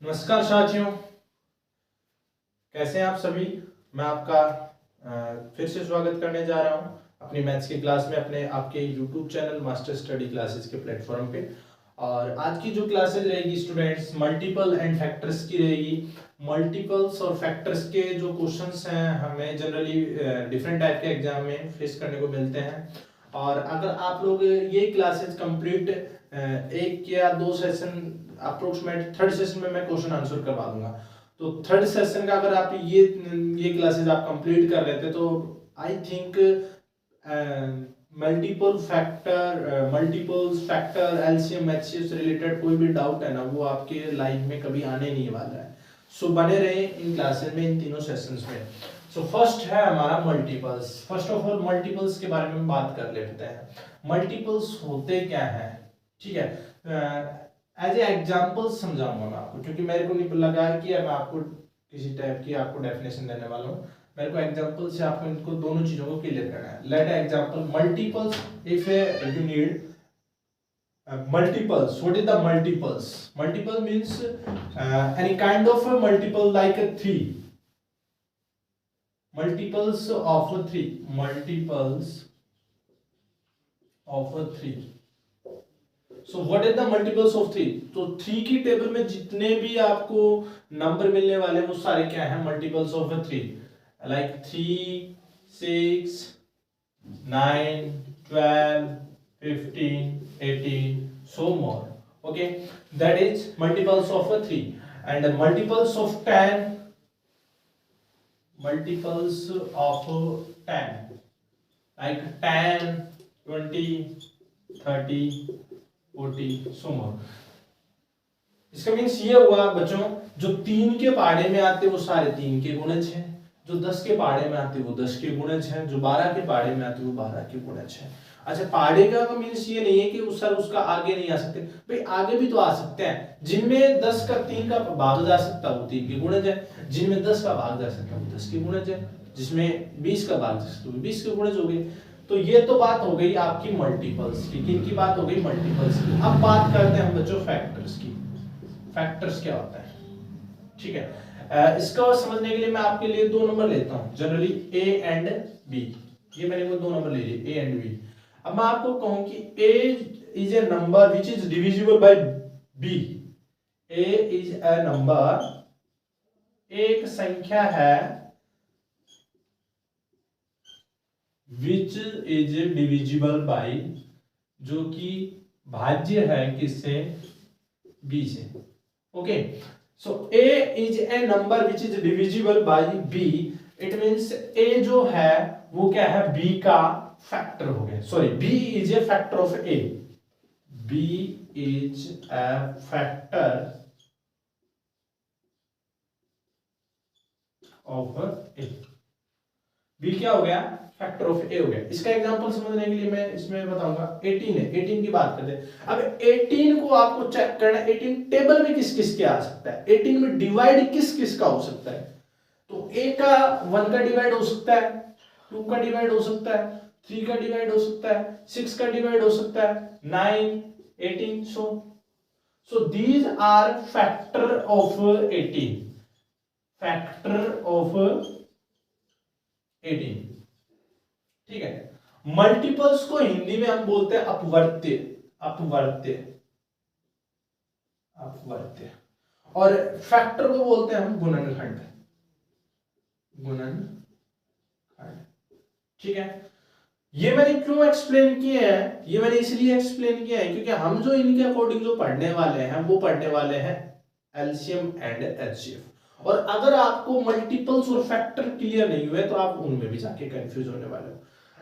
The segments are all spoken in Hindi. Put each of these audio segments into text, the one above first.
नमस्कार साथियों, कैसे हैं आप सभी। मैं आपका फिर से स्वागत करने जा रहा हूं अपनी मैथ्स की क्लास में, अपने आपके YouTube channel master study classes के प्लेटफॉर्म पे। और आज की जो क्लासेस रहेगी स्टूडेंट्स, मल्टीपल एंड फैक्टर्स की रहेगी। मल्टीपल्स और फैक्टर्स के जो क्वेश्चंस हैं हमें जनरली डिफरेंट टाइप के एग्जाम में फेस करने को मिलते हैं। और अगर आप लोग ये क्लासेस कंप्लीट एक या दो सेशन, अप्रोक्सीमेट थर्ड सेशन में मैं क्वेश्चन आंसर करवा दूंगा। तो थर्ड सेशन का अगर आप ये क्लासेस आप कंप्लीट कर लेते तो I think multiples factor LCM HCF से रिलेटेड कोई भी डाउट है ना, वो आपके लाइफ में कभी आने नहीं वाला है। सो बने रहे इन क्लासेस में, इन तीनों सेशंस में। सो फर्स्ट है हमारा multiples. First of all multiples के बारे में बात कर लेते हैं। मल्टीपल्स होते क्या हैं, ठीक है। एज ए एग्जांपल समझाऊंगा मैं आपको, क्योंकि मेरे को नहीं लगा कि मैं आपको किसी टाइप की आपको डेफिनेशन देने वाला हूँ। मेरे को एग्जांपल से आपको इनको दोनों चीजों को क्लियर करना है। Let example multiples, if you need multiples. What is the multiples? Multiple means any kind of a multiple like a 3. Multiples of a 3. Multiples of a 3. So what is the multiples of 3? तो 3 की टेबल में जितने भी आपको नंबर मिलने वाले हैं वो सारे क्या हैं? Multiples of 3, like 3, 6, 9, 12, 15, 18, so more. Okay, that is multiples of 3. And multiples of 10, multiples of 10, like 10, 20, 30, 40, so more. इसका मीन्स ये हुआ बच्चों, जो 3 के पहाड़े में आते वो सारे 3 के गुणज हैं, जो 10 के पहाड़े में आते वो 10 के गुणज हैं, जो 12 के पहाड़े में आते वो 12 के गुणज हैं। अच्छा, पहाड़े का मीन्स ये नहीं है कि सर उसका आगे नहीं आ सकते, भाई आगे भी तो आ सकते हैं। जिनमें 10 का 3 का भाग जा सकता है वो 3 के गुणज है, जिनमें 10 का भाग जा सकता है वो 10 के गुणज है, जिसमें 20 का भाग जा सकता है वो 20 के गुणज हो गए। तो ये तो बात हो गई आपकी मल्टीपल्स की। किन की बात हो गई? मल्टीपल्स की। अब बात करते हैं हम बच्चों फैक्टर्स की। फैक्टर्स क्या होता है, ठीक है। इसको समझने के लिए मैं आपके लिए 2 नंबर लेता हूं, जनरली ए एंड बी। ये मैंने वो 2 नंबर ले लिए, ए एंड बी। अब मैं आपको कहूं कि A is a number which is divisible by B. A is a number, एक संख्या है विच इज डिविजिबल बाय, जो कि भाज्य है किससे? बी से। Okay, so a is a number which is divisible by b. It means a जो है वो क्या है? b का फैक्टर हो गया। Sorry, b is a factor of a. b is a factor of a. b क्या हो गया? फैक्टर ऑफ a हो गया। इसका एग्जांपल समझने के लिए मैं इसमें बताऊंगा। 18 है, 18 की बात करते हैं। अब 18 को आपको चेक करना है, 18 टेबल में किस किस के आ सकता है, 18 में डिवाइड किस किस का हो सकता है। तो a का 1 का डिवाइड हो सकता है, 2 का डिवाइड हो सकता है, 3 का डिवाइड हो सकता है, 6 का डिवाइड हो सकता है, 9, 18, so these are factor of 18, factor of 18, ठीक है। मल्टीपल्स को हिंदी में हम बोलते हैं अपवर्त्य, अपवर्त्य, अपवर्त्य। और फैक्टर को बोलते हैं हम गुणनखंड, गुणनखंड, ठीक है। ये मैंने क्यों एक्सप्लेन किए हैं? ये मैंने इसलिए एक्सप्लेन किया है क्योंकि हम जो इनके अकॉर्डिंग जो पढ़ने वाले हैं वो पढ़ने वाले हैं एलसीएम एंड एचसीएफ। और अगर आपको मल्टीपल्स और फैक्टर क्लियर नहीं हुए तो आप उनमें भी जाके कंफ्यूज होने वाले हो।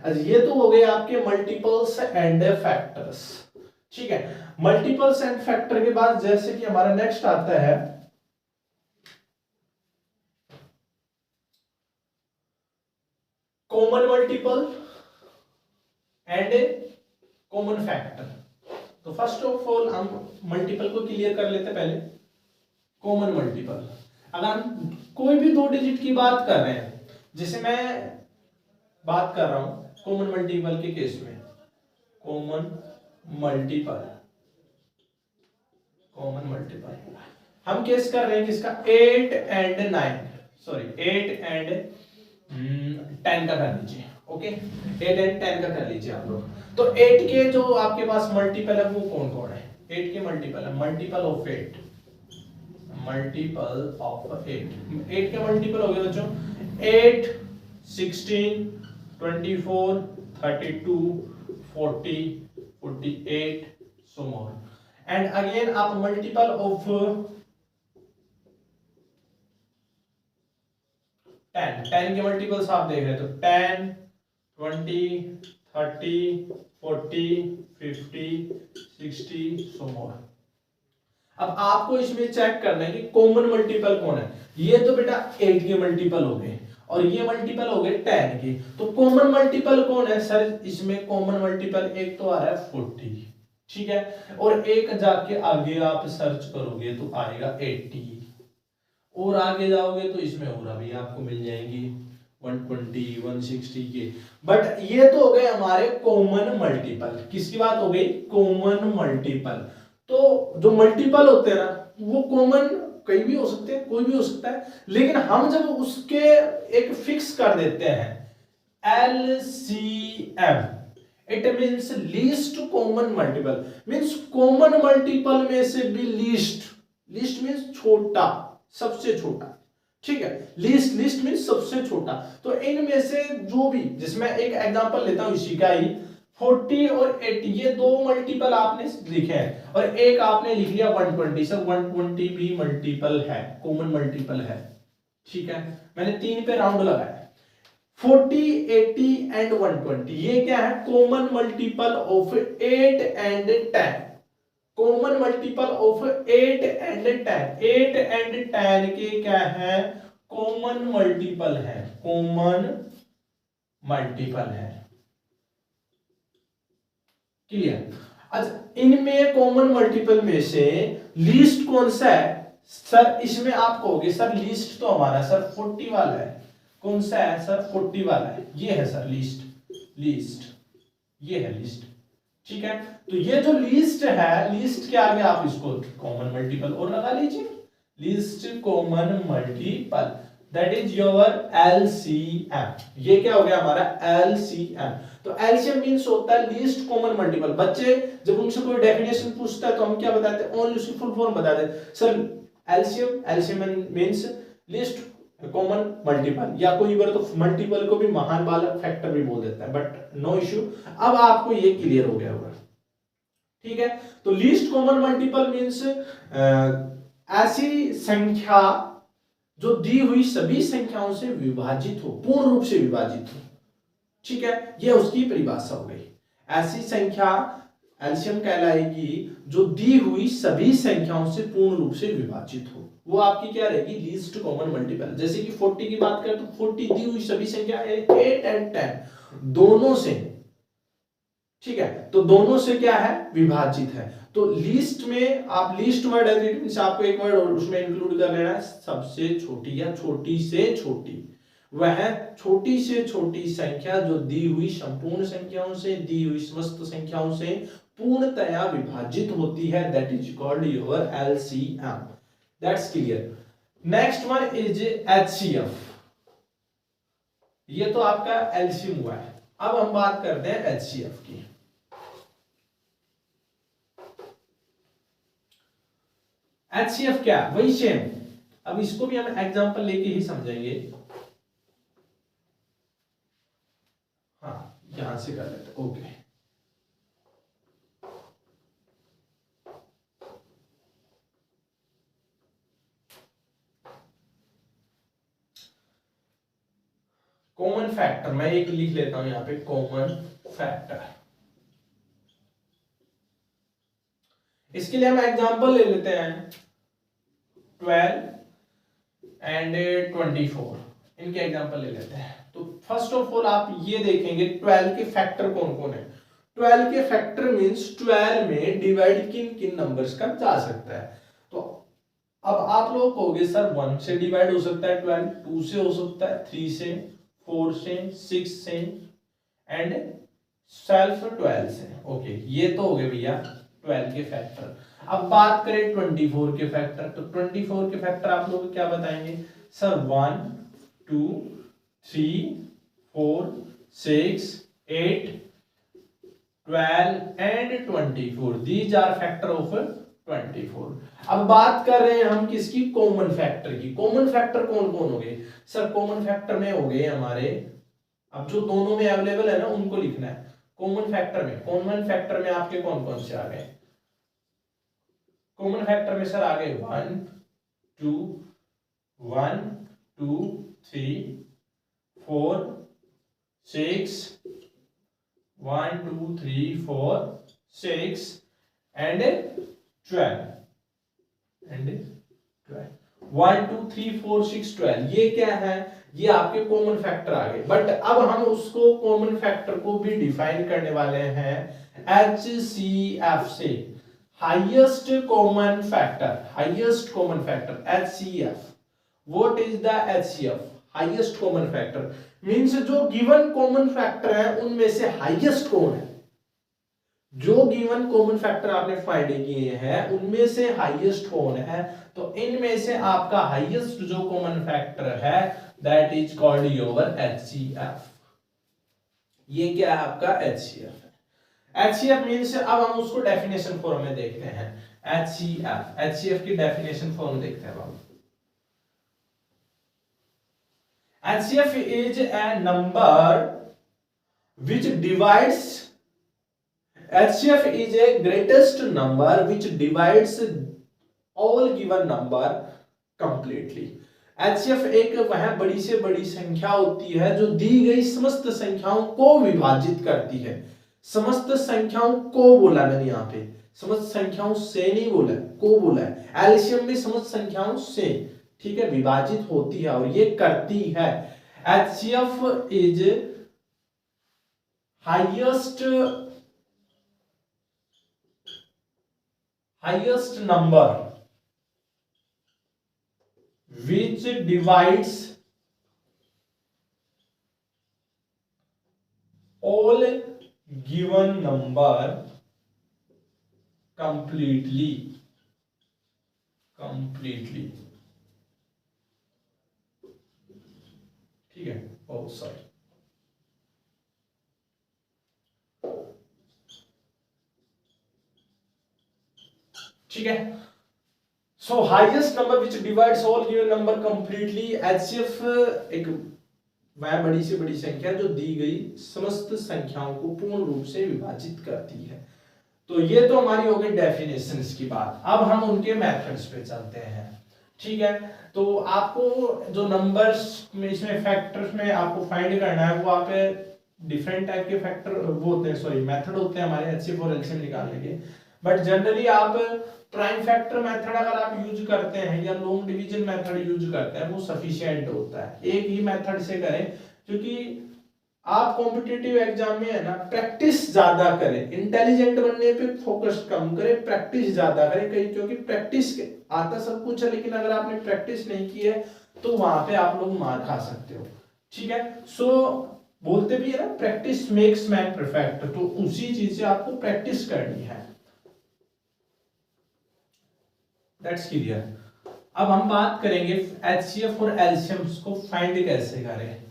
ये तो हो गए आपके मल्टीपल्स एंड फैक्टर्स, ठीक है। मल्टीपल्स एंड फैक्टर के बाद जैसे कि हमारा नेक्स्ट आता है common multiple and common factor. तो फर्स्ट ऑफ ऑल हम मल्टीपल को क्लियर कर लेते पहले। कॉमन मल्टीपल, अगर हम कोई भी 2 डिजिट की बात कर रहे हैं, जैसे मैं बात कर रहा हूं कॉमन मल्टीपल के केस में, कॉमन मल्टीपल, कॉमन मल्टीपल हम केस कर रहे हैं किसका, 8 एंड 9, सॉरी 8 एंड 10 का कर लीजिए। ओके 8 एंड 10 का कर लीजिए आप लोग। तो 8 के जो आपके पास मल्टीपल है वो कौन कौन है, 8 के मल्टीपल है, मल्टीपल ऑफ 8, मल्टीपल ऑफ 8 के मल्टीपल हो गए बच्चों 8, 16, 24, 32, 40, 48 so more, and again आप मल्टीपल ऑफ 10 के मल्टीपल्स आप देख रहे हैं तो 10, 20, 30, 40, 50, 60 so more। अब आपको इसमें चेक करना है कि कॉमन मल्टीपल कौन है। ये तो बेटा 8 के मल्टीपल हो गए और ये मल्टीपल हो गए 10 के, तो कॉमन मल्टीपल कौन है सर, इसमें कॉमन मल्टीपल एक तो आ रहा है 40, ठीक है, और एक जाके आगे आप सर्च करोगे तो आएगा 80, और आगे जाओगे तो इसमें और अभी आपको मिल जाएंगी 120, 160 के। बट ये तो हो गए हमारे कॉमन मल्टीपल। किसकी बात हो गई, कॉमन मल्टीपल। तो जो मल्टीपल होते हैं ना वो कॉमन कहीं भी हो सकते हैं, कोई भी हो सकता है, लेकिन हम जब उसके एक फिक्स कर देते हैं LCM, it means least common multiple, means common multiple में से भी लीस्ट, लीस्ट मींस छोटा, सबसे छोटा, ठीक है, लीस्ट, लीस्ट मींस सबसे छोटा। तो इनमें से जो भी, जिसमें एक एग्जांपल लेता हूं इसी का ही, 40 और 80 ये दो मल्टीपल आपने लिखे हैं और एक आपने लिख लिया 120, सर 120 भी मल्टीपल है, कॉमन मल्टीपल है, ठीक है, मैंने 3 पे राउंड लगाया। 40, 80 एंड 120 ये क्या है, common multiple of 8 and 10, common multiple of 8 and 10, 8 and 10 के क्या है, कॉमन मल्टीपल है, कॉमन मल्टीपल है, क्लियर। अच्छा इनमें कॉमन मल्टीपल में से लीस्ट कौन सा है सर, इसमें आप कहोगे सर लीस्ट तो हमारा सर 40 वाला है, कौन सा है सर, 40 वाला है, ये है सर लीस्ट, लीस्ट ये है लीस्ट, ठीक है। तो ये जो लीस्ट है, लीस्ट के आगे आप इसको कॉमन मल्टीपल और लगा लीजिए, least common multiple, that is your LCM। ये क्या हो गया हमारा LCM। तो LCM मींस होता है लीस्ट कॉमन मल्टीपल। बच्चे जब उनसे कोई डेफिनेशन पूछता है तो हम क्या बताते हैं, ओनली उसकी फुल फॉर्म बताते हैं sir LCM means least common multiple, या कोई बार तो मल्टीपल को भी महान बालक फैक्टर भी बोल देता है, बट नो इश्यू। अब आपको ये क्लियर हो गया होगा, ठीक है। तो लीस्ट कॉमन मल्टीपल मींस ऐसी संख्या जो दी हुई सभी संख्याओं से विभाजित हो, पूर्ण रूप से विभाजित हो, ठीक है, ये उसकी परिभाषा हो गई। ऐसी संख्या एलसीएम कहलाएगी जो दी हुई सभी संख्याओं से पूर्ण रूप से विभाजित हो, वो आपकी क्या रहेगी, लीस्ट कॉमन मल्टीपल। जैसे कि 40 की बात करें तो 40 दी हुई सभी संख्या 8 एंड 10 दोनों से, ठीक है, तो दोनों से क्या है, विभाजित है। तो लिस्ट में आप लिस्ट वर्ड है मींस आपको एक वर्ड और उसमें इंक्लूड कर लेना है सबसे छोटी या छोटी से छोटी, वह छोटी से छोटी संख्या जो दी हुई संपूर्ण संख्याओं से, दी हुई समस्त संख्याओं से पूर्णतया विभाजित होती है, that is called your LCM। That's clear. Next one is HCF। ये तो आपका LCM हुआ है। अब हम बात करते हैं HCF की। HCF क्या, वही सेम, अब इसको भी हम एग्जांपल लेके ही समझेंगे। हाँ यहां से कर लेते, ओके। कॉमन फैक्टर मैं एक लिख लेता हूं यहां पे, कॉमन फैक्टर। इसके लिए हम एग्जांपल ले लेते हैं 12 एंड 24, इनके एग्जांपल ले लेते हैं। तो फर्स्ट ऑफ ऑल आप ये देखेंगे 12 के फैक्टर कौन कौन है। 12 के फैक्टर मींस 12 में डिवाइड किन किन नंबर्स का जा सकता है। तो अब आप लोग कहोगे सर 1 से डिवाइड हो सकता है 12, 2 से हो सकता है, 3 से, 4 से, 6 से एंड सेल्फ 12 से। ओके ये तो हो गए भैया 12 के फैक्टर। अब बात करें 24 के फैक्टर, तो 24 के फैक्टर आप लोग क्या बताएंगे sir? 1 2 3 4 6 8 12 and 24, these are factor of 24। अब बात कर रहे हैं हम किसकी? कॉमन फैक्टर की। कॉमन फैक्टर कौन कौन हो गए सर? कॉमन फैक्टर में हो गए हमारे, अब जो दोनों में अवेलेबल है ना उनको लिखना है कॉमन फैक्टर में। कॉमन फैक्टर में आपके कौन कौन से आ गए? कॉमन फैक्टर में सर आ गए 1 2 1 2 3 4 6 1 2 3 4 6 एंड 12 एंड 12 1 2 3 4 6 12, ये क्या है? ये आपके कॉमन फैक्टर आ गए। बट अब हम उसको कॉमन फैक्टर को भी डिफाइन करने वाले हैं HCF से, highest common factor. Highest common factor HCF। What is the HCF? Highest common factor means जो गिवन कॉमन फैक्टर है उनमें से हाईएस्ट कौन है? जो गिवन कॉमन फैक्टर आपने फाइंड किए हैं उनमें से हाईएस्ट कौन है? तो इनमें से आपका हाईएस्ट जो कॉमन फैक्टर है that is called your HCF। ये क्या है आपका? HCF है। HCF मींस अब हम उसको डेफिनेशन फॉर्म में देखते हैं। HCF की डेफिनेशन फॉर्म देखते हैं हम। HCF is a number which divides, HCF is a greatest number which divides all given number completely। HCF एक वह बड़ी से बड़ी संख्या होती है जो दी गई समस्त संख्याओं को विभाजित करती है। समस्त संख्याओं को बोला मैंने यहाँ पे, समस्त संख्याओं से नहीं बोला, को बोला है। एलसीएम में समस्त संख्याओं से, ठीक है, विभाजित होती है और ये करती है। HCF is highest number which divides all given number completely। ठीक है, बहुत सॉरी। ठीक है, सो highest number which divides all given number completely. HCF एक वह बड़ी से बड़ी संख्या जो दी गई समस्त संख्याओं को पूर्ण रूप से विभाजित करती है। तो ये तो हमारी हो गई डेफिनेशंस की बात। अब हम उनके मेथड्स पे चलते हैं। ठीक है, तो आपको जो नंबर्स में इसमें फैक्टर्स में आपको फाइंड करना है वो आप डिफरेंट टाइप के फैक्टर वो होते हैं, सॉरी मेथड होते हैं हमारे HCF और LCM निकालने के। बट जनरली आप प्राइम फैक्टर मेथड अगर आप यूज करते हैं या लॉन्ग डिवीजन मेथड यूज करते हैं वो सफिशिएंट होता है। एक ही मेथड से करें, क्योंकि आप कॉम्पिटिटिव एग्जाम में है ना प्रैक्टिस ज्यादा करें, इंटेलिजेंट बनने पे फोकस कम करें, प्रैक्टिस ज्यादा करें। कहीं क्योंकि प्रैक्टिस आता सब कुछ है लेकिन अगर आपने प्रैक्टिस नहीं की है तो वहां पे आप लोग मार खा सकते हो। ठीक है, सो बोलते भी है ना प्रैक्टिस मेक्स मैन परफेक्ट, तो उसी चीज से आपको प्रैक्टिस करनी है। That's clear. अब हम बात करेंगे HCF और LCM को फाइंड कैसे करें।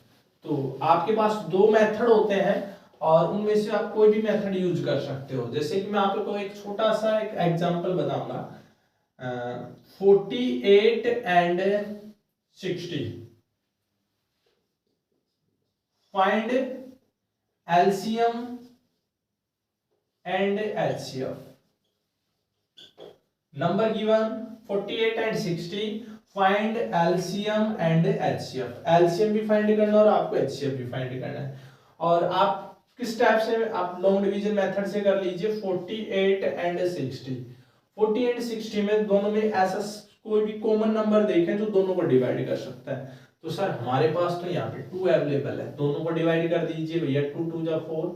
तो आपके पास दो मेथड होते हैं और उनमें से आप कोई भी मेथड यूज कर सकते हो। जैसे कि मैं आपको एक छोटा सा एक एग्जांपल बताऊंगा, 48 and 60, find LCM and HCF। Number given 48 and 60, find LCM and HCF। LCM भी फाइंड करना और आपको HCF भी फाइंड करना है। और आप किस टाइप से, आप लॉन्ग डिवीजन मेथड से कर लीजिए 48 एंड 60। 48 60 में दोनों में ऐसा कोई भी कॉमन नंबर देखें जो दोनों को डिवाइड कर सकता है। तो सर हमारे पास तो यहाँ पे 2 अवेलेबल है, दोनों को डिवाइड कर दीजिए भैया। 2 2 जा 4,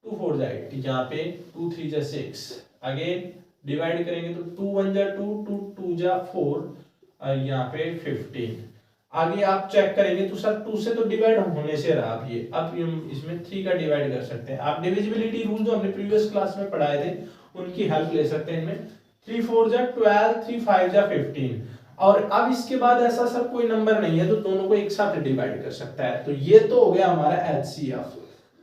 2 4 जा 8, यहाँ पे 2 3 जा 6, अगेन डिवाइड करेंगे तो 2 1 जा 2, 2 2 जा 4 और यहाँ पे 15। आगे आप चेक करेंगे तो सर 2 से तो डिवाइड होने से रहा। अब ये अब हम इसमें 3 का डिवाइड कर सकते हैं। आप डिविजिबिलिटी रूल जो हमने प्रीवियस क्लास में पढ़ाए थे उनकी हेल्प ले सकते हैं इनमें। 3 4 जा 12, 3 5 जा 15। और अब इसके बाद ऐसा सब कोई नंबर नहीं है तो दोनों को एक साथ डिवाइड कर सकता है। तो ये तो हो गया हमारा एचसीएफ।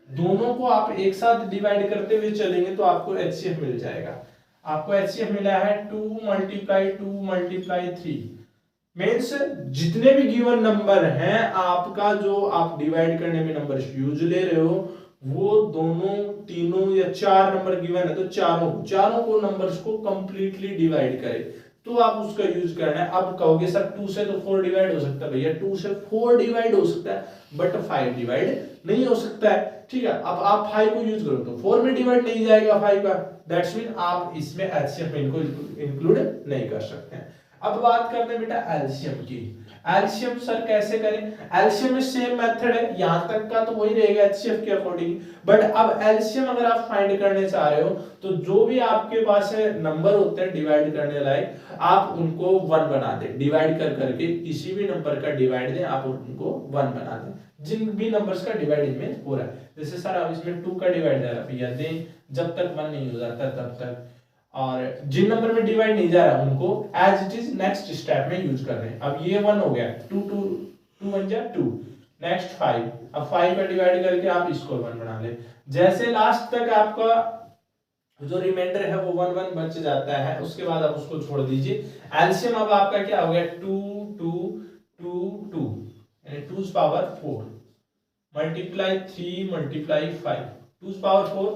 दोनों को आप एक साथ डिवाइड करते हुए चलेंगे तो आपको एचसीएफ मिल जाएगा। आपको एचसीएफ मिला है 2 × 2 × 3 मीन्स जितने भी गिवन नंबर हैं आपका, जो आप डिवाइड करने में नंबर यूज ले रहे हो, वो दोनों तीनों या 4 नंबर गिवन है तो चारों को नंबर्स को कंप्लीटली डिवाइड करे तो आप उसका यूज करना है। अब कहोगे सर 2 से तो 4 डिवाइड हो सकता है। भैया 2 से 4 डिवाइड हो सकता है बट 5 डिवाइड नहीं हो सकता है। ठीक है, अब आप 5 को यूज करो तो 4 में डिवाइड नहीं जाएगा 5 का, दैट्स मीन आप इसमें एचसीएफ में इनको इंक्लूड नहीं कर सकते हैं। अब बात करते हैं बेटा एलसीएम की। एलसीएम सर कैसे करें? एलसीएम में सेम मेथड है, यहां तक का तो वही रहेगा एचसीएफ के अकॉर्डिंग, बट अब एलसीएम अगर आप फाइंड करने चाह रहे हो तो जो भी आपके पास नंबर होते हैं डिवाइड करने लायक, आप उनको 1 बना दें। डिवाइड कर करके किसी भी नंबर का डिवाइड दें, आप उनको 1 बना दें जिन भी नंबर्स का डिवाइड इनमें हो रहा है। जैसे सर अब इसमें 2 का डिवाइड दे रहा है, भैया दें जब तक 1 नहीं हो जाता तब तक। और जिन नंबर में डिवाइड नहीं जा रहा उनको as it is next step में यूज कर रहे हैं। अब ये 1 हो गया, 2 1 जा 2, नेक्स्ट 5। अब 5 का डिवाइड करके आप इसको 1 बना ले। जैसे लास्ट तक आपका जो रिमाइंडर है वो 1 1 बच जाता है, उसके बाद आप उसको छोड़ दीजिए। एलसीएम अब आपका क्या हो गया, 2 2 2 2 यानी 2 पावर 4 मल्टीप्लाई 3 मल्टीप्लाई 5, 2 पावर 4,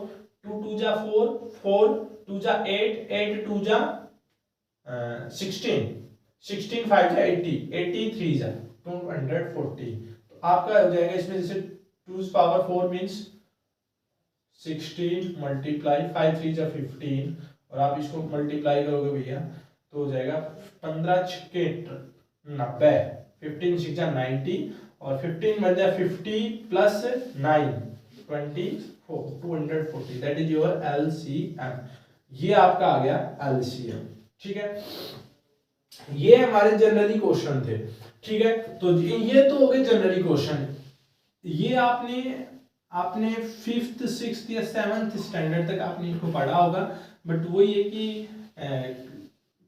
2 2 जा 4, 4 2 जा 8, 8 2 जा 16, 16 5 जा 80, 80 3 जा 240। तो आपका हो जाएगा इसमें जैसे 2 पावर 4 मींस 16 मल्टीप्लाई 5 3 जा 15, और आप इसको मल्टीप्लाई करोगे भैया तो हो जाएगा 15 छक्के 90, 15 6 जा 90, और 15 बन जा 50 plus 9 24, 240, that is your LCM. ये आपका आ गया एलसीएम। ठीक है, ये हमारे जनरली क्वेश्चन थे। ठीक है, तो ये तो हो गए जनरली क्वेश्चन। ये आपने 5th 6th या 7th स्टैंडर्ड तक आपने इनको पढ़ा होगा, बट वही है कि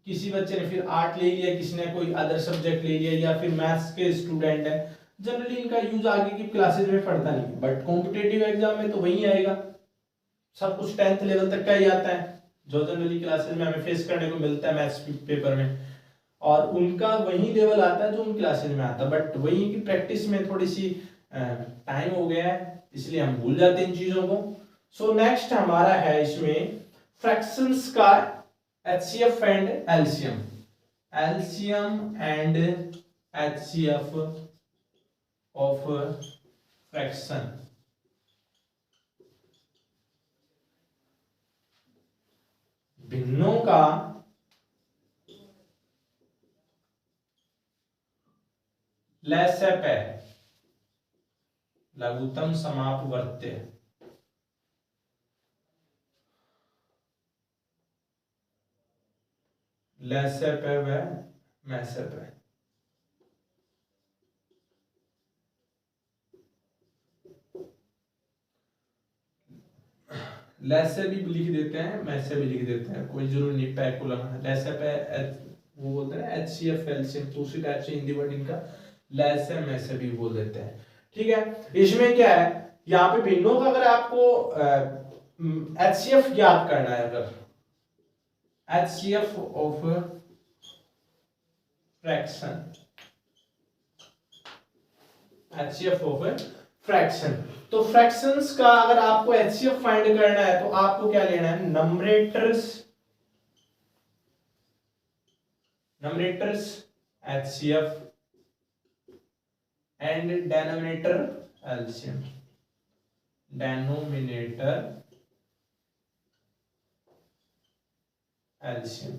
किसी बच्चे ने फिर आर्ट ले लिया, किसी ने कोई अदर सब्जेक्ट ले लिया, या फिर मैथ्स के स्टूडेंट है, जनरली इनका यूज आगे की क्लासेज में पढ़ता नहीं, बट कॉम्पिटेटिव एग्जाम में तो वही आएगा। सब कुछ 10th लेवल तक का ही आता है जो जनरली क्लासेज में हमें फेस करने को मिलता है मैथ्स पेपर में, और उनका वही लेवल आता है जो उन क्लासेज में आता है। बट वही की प्रैक्टिस में थोड़ी सी टाइम हो गया है, इसलिए हम भूल जाते हैं इन चीजों को। सो नेक्स्ट हमारा है इसमें फ्रैक्शंस का HCF and LCM, LCM and HCF of fraction. भिन्नों का लैसेपै लघुत्तम समापवर्त्य, लैसेपै व मैसेपै। लैसे भी लिख देते हैं, मैसे भी लिख देते हैं, कोई जरूरी नहीं पै को लगाना। लैसेपै वो बोलते हैं एचसीएफ एलसीएम, तो उसी टाइप से हिंदी वर्ड इनका लैसे मैसे भी बोल देते हैं। ठीक है, इसमें क्या है, यहाँ पे भिन्नों का अगर आपको एचसीएफ याद करना है, अगर HCF of fraction, HCF of fraction, तो फ्रैक्शंस का अगर आपको एचसीएफ फाइंड करना है तो आपको क्या लेना है, numerators HCF and denominator LCM, denominator LCM.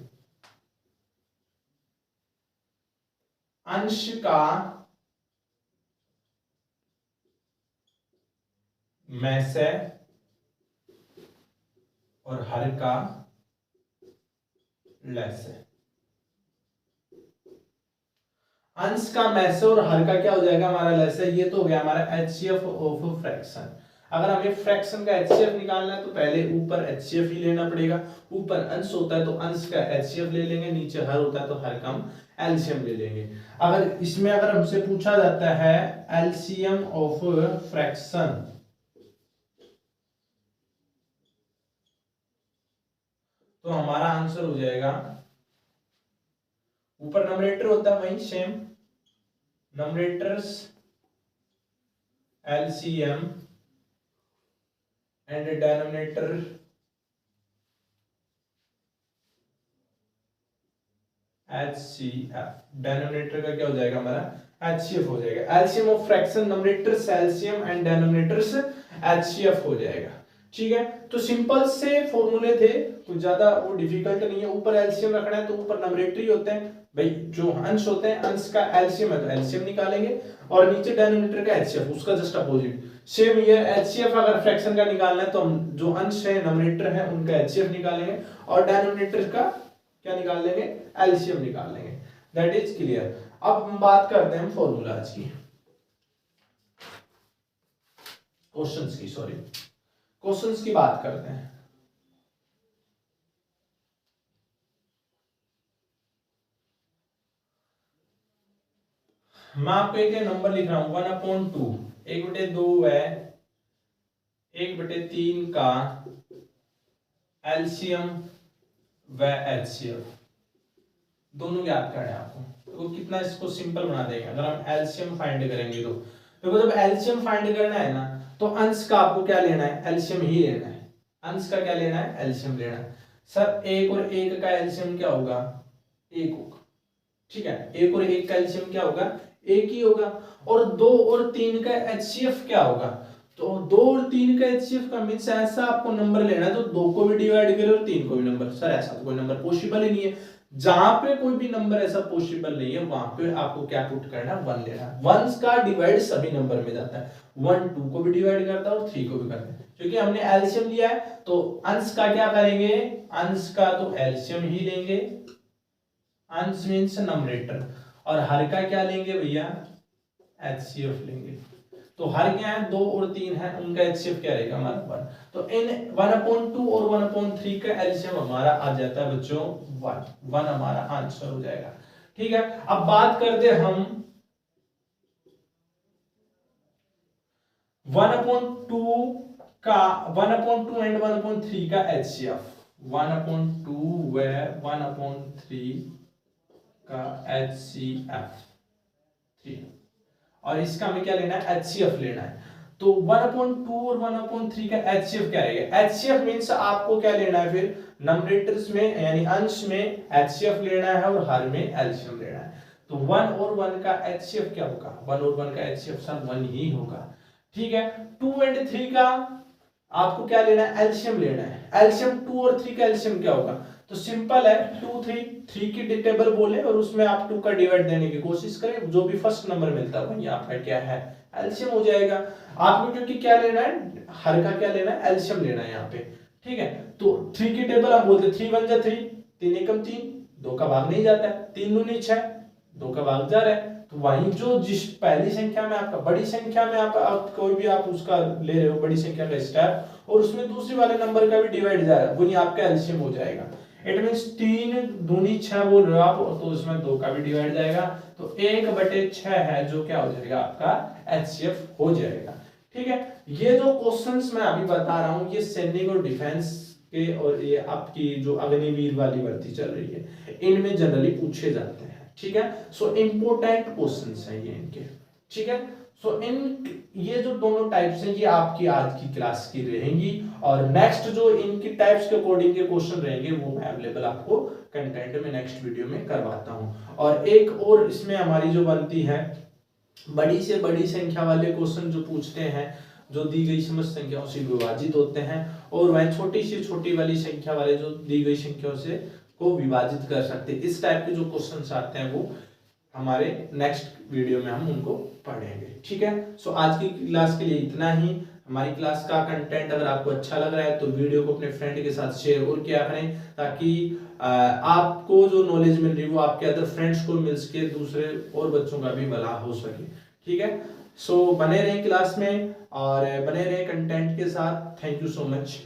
अंश का मैसे और हर का लैसे। अंश का मैसे और हर का क्या हो जाएगा हमारा लैसे। ये तो हो गया हमारा एचसीएफ ऑफ फ्रैक्शन। अगर हमें फ्रैक्शन का एचसीएफ निकालना है तो पहले ऊपर एचसीएफ ही लेना पड़ेगा, ऊपर अंश होता है तो अंश का एचसीएफ ले लेंगे, नीचे हर होता है तो हर का हम एलसीएम ले लेंगे। अगर इसमें अगर हमसे पूछा जाता है एलसीएम ऑफ फ्रैक्शन, तो हमारा आंसर हो जाएगा, ऊपर नंबरेटर होता है वही same, numerators LCM and denominator HCF, denominator का क्या हो जाएगा हमारा HCF हो जाएगा। LCM of fraction numerators LCM and denominators HCF हो जाएगा। ठीक है, तो सिंपल से फॉर्मूले थे, कुछ ज्यादा वो डिफिकल्ट नहीं है। ऊपर एलसीएम रखना है तो ऊपर नंबरेटर ही होते हैं भाई, जो अंश होते हैं अंश का एलसीएम है तो एलसीएम निकालेंगे, और नीचे डिनोमिनेटर का एचसीएफ, उसका जस्ट अपोजिट। सेम ये एचसीएफ अगर फ्रैक्शन का निकालना है तो हम जो अंश है नंबरेटर है उनका एचसीएफ निकालेंगे, और डिनोमिनेटर का क्या निकाल लेंगे, एलसीएम निकाल लेंगे। That is clear. अब हम बात करते हैं फॉर्मूलाज की, क्वेश्चंस की, सॉरी क्वेश्चंस की बात करते हैं। मैं आपको एक नंबर लिख रहा हूं 1/2, 1/2 है 1/3 का एलसीएम व एचसीएफ दोनों ज्ञात करना है आपको। तो कितना इसको सिंपल बना देंगे अगर हम एलसीएम फाइंड करेंगे तो। देखो जब एलसीएम फाइंड करना है ना तो अंश का आपको क्या लेना है, एलसीएम ही लेना है। अंश का क्या लेना है, एलसीएम लेना है। सर 1 और 1 का एलसीएम क्या होगा, 1 होगा। ठीक है, 1 और 1 का एलसीएम क्या होगा, 1 ही होगा। और 2 और 3 का एचसीएफ क्या होगा, तो 2 और 3 का एचसीएफ का मींस ऐसा आपको नंबर लेना है जो 2 को भी डिवाइड करे और 3 को भी नंबर। सर ऐसा तो कोई नंबर पॉसिबल ही नहीं है। जहां पे कोई भी नंबर ऐसा पॉसिबल नहीं है वहां पे आपको क्या पुट करना है, 1 लेना है। 1 का डिवाइड सभी नंबर में जाता है, 1 2 को भी डिवाइड करता है और 3 को भी करता है। क्योंकि हमने एलसीएम लिया है तो अंश का क्या करेंगे, अंश का तो एलसीएम ही लेंगे, अंश मींस नंबरेटर, और हर का क्या लेंगे भैया, एचसीएफ लेंगे। तो हर क्या है, 2 और 3 है, उनका एचसीएफ क्या रहेगा हमारा 1। तो इन 1/2 और 1/3 का एलसीएम हमारा आ जाता है बच्चों 1 हमारा आंसर हो जाएगा। ठीक है, अब बात करते हम 1/2 का, 1/2 एंड 1/3 का एचसीएफ। 1/2 व 1/3 का HCF 3, और इसका हमें क्या लेना है, HCF लेना है। तो 1/2 और 1/3 का HCF क्या रहेगा, HCF मींस आपको क्या लेना है फिर, नंबरेटर्स में यानी अंश में HCF लेना है और हर में एलसीएम लेना है। तो 1 और 1 का HCF क्या होगा, 1 और 1 का HCF सर 1 ही होगा। ठीक है, 2 एंड 3 का आपको क्या लेना है, एलसीएम लेना है। एलसीएम 2 और 3 का एलसीएम क्या होगा, तो सिंपल है 2 3 की टेबल बोले और उसमें आप 2 का डिवाइड देने की कोशिश करें, जो भी फर्स्ट नंबर मिलता है वही आपका क्या है, एलसीएम हो जाएगा। आपको क्योंकि क्या लेना है, हर का क्या लेना है, एलसीएम लेना है यहाँ पे। ठीक है, तो 3 की टेबल हम बोलते 3 1 जा 3, 3 एकम 3, 2 का भाग नहीं जाता है, 3 दूनी 6, 2 का भाग जा रहा है। तो वही जो जिस पहली संख्या में आपका, बड़ी संख्या में आप कोई भी आप उसका ले रहे हो बड़ी संख्या का स्टेप, और उसमें दूसरी वाले नंबर का भी डिवाइड जा रहा है, वही आपका एलसीएम हो जाएगा। इट मींस 3 दूनी 6 बोल रहे हो आप, तो उसमें 2 का भी डिवाइड जाएगा, तो 1/6 है जो क्या हो जाएगा आपका एचसीएफ हो जाएगा। ठीक है, ये जो क्वेश्चंस मैं अभी बता रहा हूं ये सैनिक और डिफेंस के, और ये आपकी जो अग्निवीर वाली भर्ती चल रही है इनमें जनरली पूछे जाते हैं। ठीक है, सो इंपोर्टेंट क्वेश्चंस हैं ये इनके। ठीक है, सो इन ये जो दोनों टाइप्स हैं ये आपकी आज की क्लास की रहेंगी, और नेक्स्ट जो इनकी टाइप्स के अकॉर्डिंग के क्वेश्चन रहेंगे वो मैं अवेलेबल आपको कंटेंट में नेक्स्ट वीडियो में करवाता हूं। और एक और इसमें हमारी जो बनती है, बड़ी से बड़ी संख्या वाले क्वेश्चन जो पूछते हैं, जो दी गई समस्त संख्याओं से विभाजित होते हैं, और वह छोटी से छोटी वाली संख्या वाले जो दी गई संख्याओं से को विभाजित कर सकते हैं, इस टाइप के जो क्वेश्चंस आते हैं वो हमारे नेक्स्ट वीडियो में हम उनको पढ़ेंगे। ठीक है, सो आज की क्लास के लिए इतना ही। हमारी क्लास का कंटेंट अगर आपको अच्छा लग रहा है तो वीडियो को अपने फ्रेंड के साथ शेयर और क्या करें, ताकि आपको जो नॉलेज मिल रही है वो आपके अदर फ्रेंड्स को मिल सके, दूसरे और बच्चों का भी भला हो सके। ठीक है, सो बने रहें क्लास में और बने रहें कंटेंट के साथ। Thank you so much.